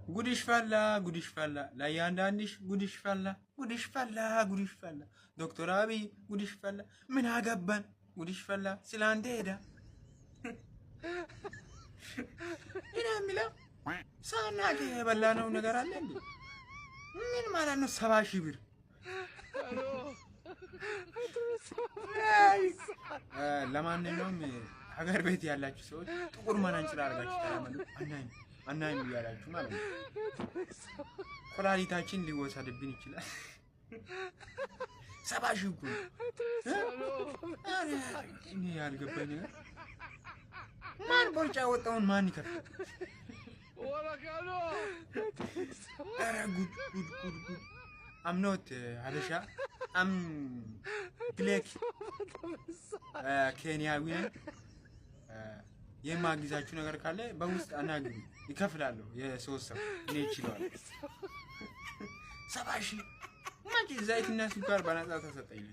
ጉድሽ ፈላ ጉድሽ ፈላ ለእያንዳንድሽ ጉድሽ ፈላ ጉድሽ ፈላ ጉድሽ ፈላ ዶክተር አብይ ጉድሽ ፈላ ምን አገባን ጉድሽ ፈላ ስላንተ ሄዳ እኔ የሚለው ሳናገ የበላነው ነገር አለ እንዴ? ምን ማለት ነው? 70,000 ብር ለማንኛውም ሀገር ቤት ያላችሁ ሰዎች ጥቁር መነጽር አድርጋችሁ ተራመዱ። አናይም እያላችሁ ማለት ነው። ኩላሊታችን ሊወሰድብን ይችላል። 70,000 እኮ እኔ ያልገባኝ ነገር ማን ቦልጫ ወጣውን ማን ይከፍል? I'm not Habesha. I'm black ኬንያዊ ነኝ። የማግዛችሁ ነገር ካለ በውስጥ አናግሩ፣ ይከፍላለሁ። የሶስት ሰው እኔ ይችላል 70,000 ማንቺ ዘይትና ስኳር በነፃ ተሰጠኝ።